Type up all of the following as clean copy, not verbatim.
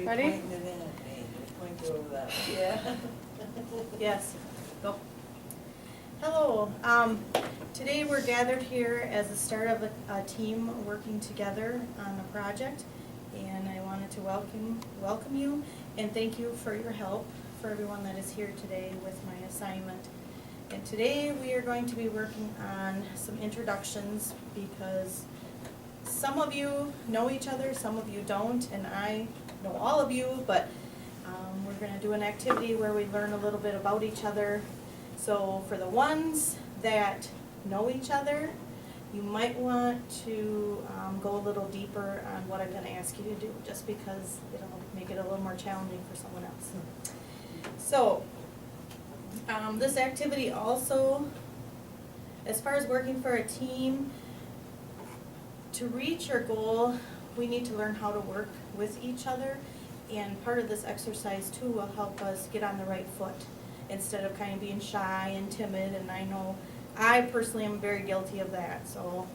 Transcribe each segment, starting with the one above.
be Ready? pointing it in at me, just point over that way. Yeah. Yes, go. Hello, today we're gathered here as the start of a team working together on a project. And I wanted to welcome you and thank you for your help, for everyone that is here today with my assignment. And today we are going to be working on some introductions because some of you know each other, some of you don't, and I know all of you, but we're going to do an activity where we learn a little bit about each other. So for the ones that know each other, you might want to go a little deeper on what I'm going to ask you to do, just because it'll make it a little more challenging for someone else. So this activity also, as far as working for a team, to reach your goal, we need to learn how to work with each other. And part of this exercise too will help us get on the right foot instead of kind of being shy and timid. And I know I personally am very guilty of that. So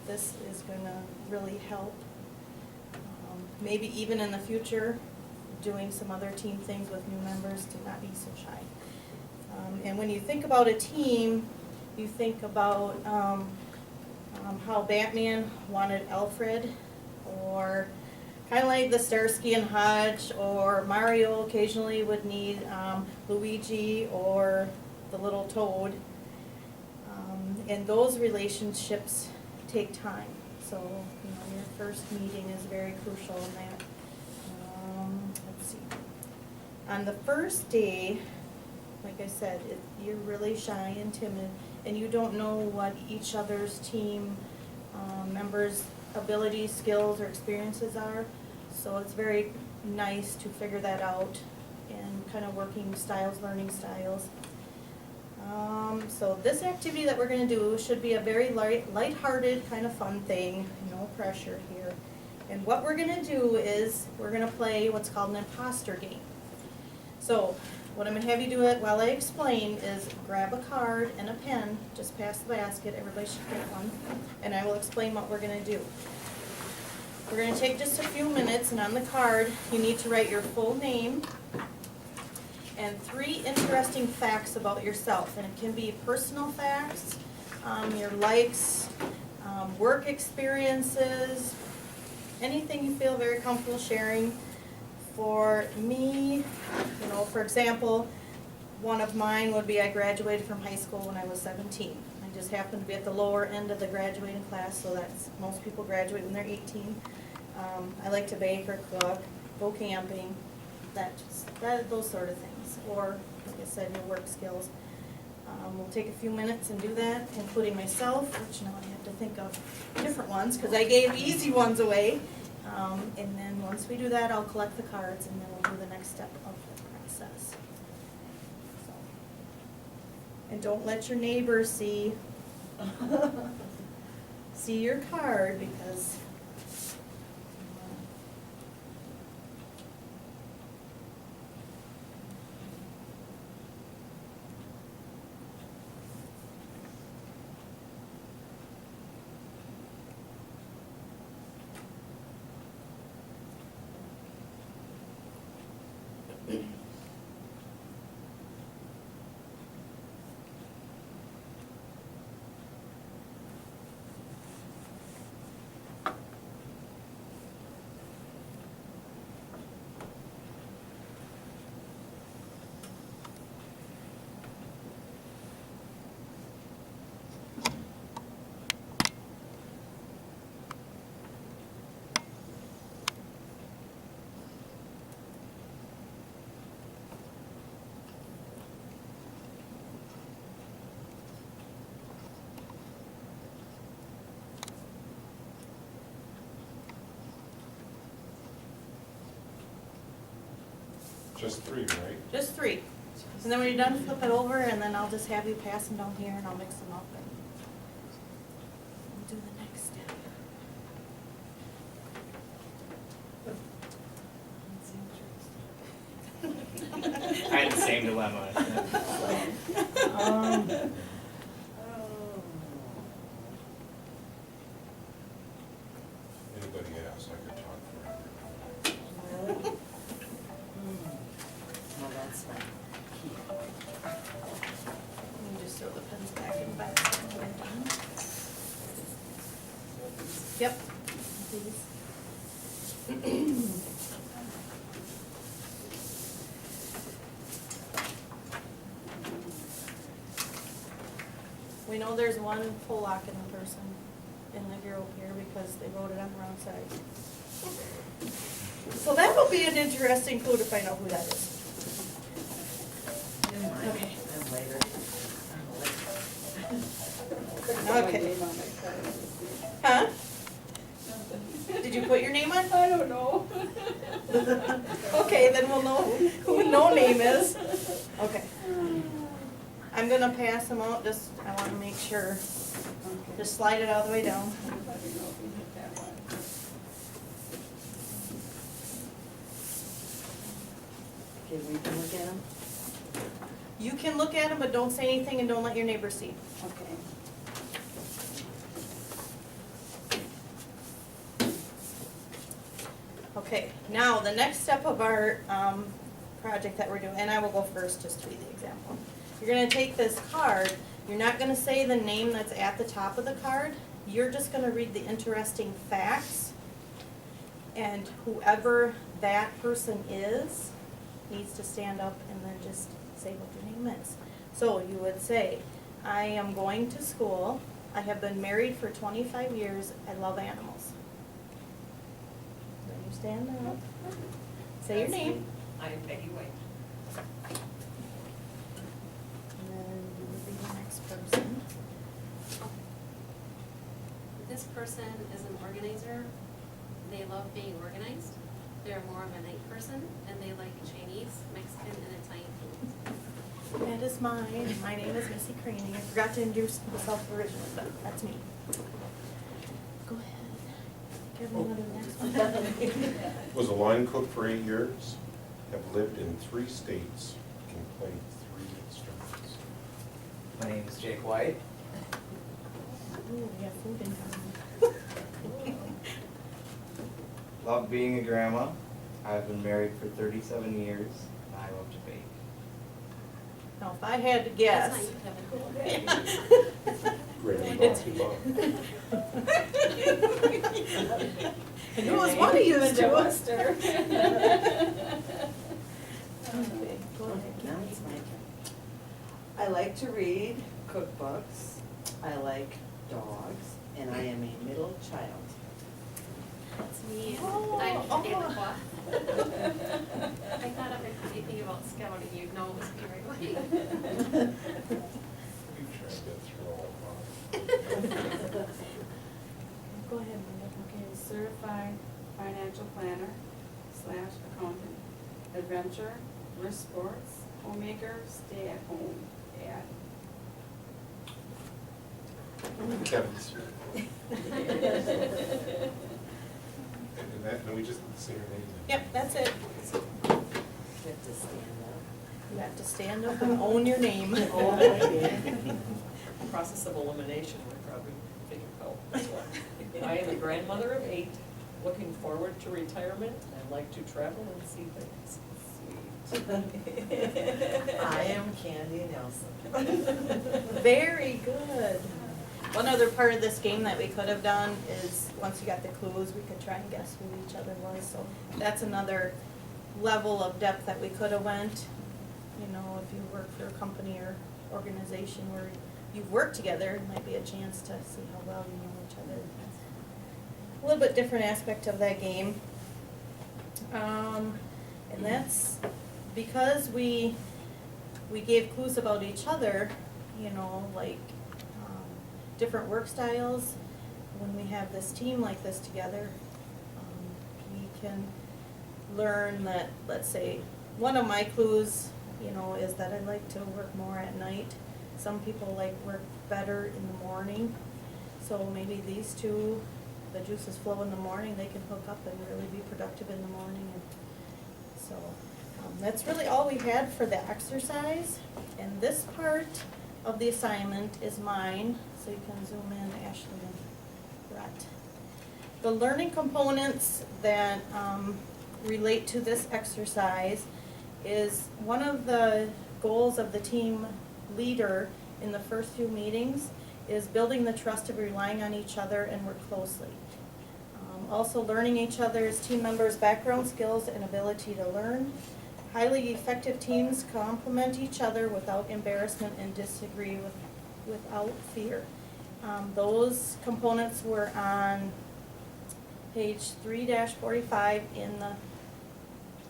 this is going to really help. Maybe even in the future, doing some other team things with new members to not be so shy. And when you think about a team, you think about how Batman wanted Alfred, or kind of like the Starsky and Hutch, or Mario occasionally would need Luigi or the little toad. And those relationships take time. So, you know, your first meeting is very crucial in that. Let's see. On the first day, like I said, you're really shy and timid, and you don't know what each other's team members' abilities, skills, or experiences are. So it's very nice to figure that out and kind of working styles, learning styles. So this activity that we're going to do should be a very light-hearted kind of fun thing, no pressure here. And what we're going to do is we're going to play what's called an imposter game. So what I'm going to have you do it while I explain is grab a card and a pen, just past the basket, everybody should get one, and I will explain what we're going to do. We're going to take just a few minutes, and on the card you need to write your full name and 3 interesting facts about yourself. And it can be personal facts, your likes, work experiences, anything you feel very comfortable sharing. For me, you know, for example, one of mine would be I graduated from high school when I was 17. I just happened to be at the lower end of the graduating class, so that's most people graduate when they're 18. I like to bake or cook, go camping, those sort of things. Or, like I said, your work skills. We'll take a few minutes and do that, including myself, which now I have to think of different ones because I gave easy ones away. And then once we do that, I'll collect the cards and then we'll do the next step of the process. So. And don't let your neighbors see your card because Just 3, right? just 3. And then when you're done, flip it over and then I'll just have you pass them down here and I'll mix them up and we'll do the next step. I had the same dilemma. Anybody else? I could talk forever. Really? Yep, please. We know there's one Polak in the person, in the group here, because they wrote it on the wrong side. So that will be an interesting clue to find out who that is. Never mind. Okay. I'm later. Okay. Huh? Did you put your name on? I don't know. Okay, then we'll know who no name is. Okay. I'm gonna pass them out, just, I wanna make sure. Just slide it all the way down. Let me know if you hit that one. Okay, we can look at them? You can look at them, but don't say anything and don't let your neighbors see. Okay. Okay, now, the next step of our project that we're doing, and I will go first just to be the example. You're gonna take this card, you're not gonna say the name that's at the top of the card, you're just gonna read the interesting facts, and whoever that person is needs to stand up and then just say what their name is. So you would say, I am going to school, I have been married for 25 years, I love animals. Then you stand up, say your That's name. me. I'm Peggy White. And then you would be the next person. This person is an organizer. They love being organized. They're more of a night person, and they like Chinese, Mexican, and Italian food. That is mine. My name is Missy Craney. I forgot to introduce myself originally, but that's me. Go ahead. Give me another next one. Was a line cook for 8 years, have lived in 3 states, can play 3 instruments. My name is Jake White. Ooh, we have food in common. Love being a grandma. I've been married for 37 years. And I love to bake. Now, if I had to guess. That's not you, Kevin. Granny It's- Bossy Bob. I knew it was one of you Linda two. Wester. Okay, go ahead, Now it's my turn. I like to read cookbooks, I like dogs, and I am a middle child. That's me, and Oh, I'm oh. Danica. I thought if anything about scouting, you'd know it was me right away. We've tried to get through all of Go ahead, Linda. Okay, certified financial planner / accountant, adventure, risk sports, homemaker, stay at home dad. mine. Kevin's. And that, and we just say her name. Yep, that's it. You have to stand You have to stand up and own your name. Oh, Process of elimination, we probably figured out this one. I am a grandmother of 8, looking forward to retirement. I like to travel and see things. up. I am Candy Nelson. Very good. One other part of this game that we could have done is, once you got the clues, we could try and guess who each other was. So that's another level of depth that we could have went. You know, if you work for a company or organization where you've worked together, it might be a chance to see how well you know each other. A little bit different aspect of that game. And that's because we gave clues about each other, you know, like different work styles. When we have this team like this together, we can learn that, let's say, one of my clues, you know, is that I like to work more at night. Some people like work better in the morning. So maybe these two, the juices flow in the morning, they can hook up and really be productive in the morning. And so that's really all we had for the exercise. And this part of the assignment is mine, so you can zoom in, Ashley and Brett. The learning components that relate to this exercise is one of the goals of the team leader in the first few meetings is building the trust of relying on each other and work closely. Also learning each other's team members' background, skills, and ability to learn. Highly effective teams complement each other without embarrassment and disagree without fear. Those components were on page 3-45 in the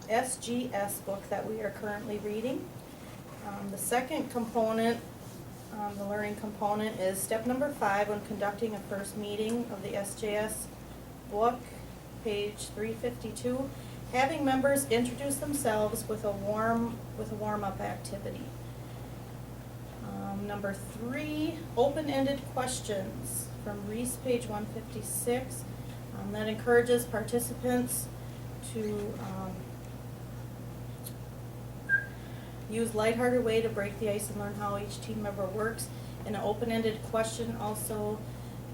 SGS book that we are currently reading. The second component, the learning component, is step number 5 when conducting a first meeting of the SJS book, page 352. Having members introduce themselves with a warm-up activity. Number 3, open-ended questions from Reese, page 156. That encourages participants to use lighthearted way to break the ice and learn how each team member works. And an open-ended question also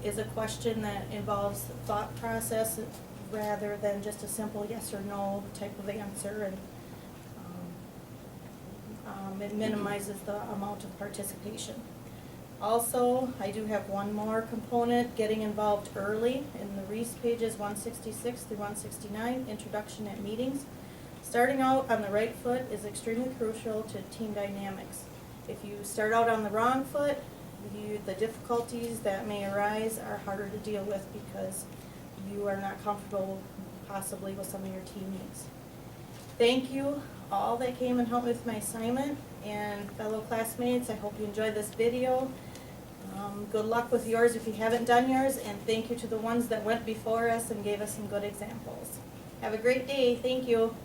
is a question that involves thought process rather than just a simple yes or no type of answer, and it minimizes the amount of participation. Also, I do have one more component, getting involved early, in the Reese pages 166 through 169, introduction at meetings. Starting out on the right foot is extremely crucial to team dynamics. If you start out on the wrong foot, the difficulties that may arise are harder to deal with because you are not comfortable possibly with some of your teammates. Thank you all that came and helped me with my assignment, and fellow classmates, I hope you enjoyed this video. Good luck with yours if you haven't done yours, and thank you to the ones that went before us and gave us some good examples. Have a great day. Thank you.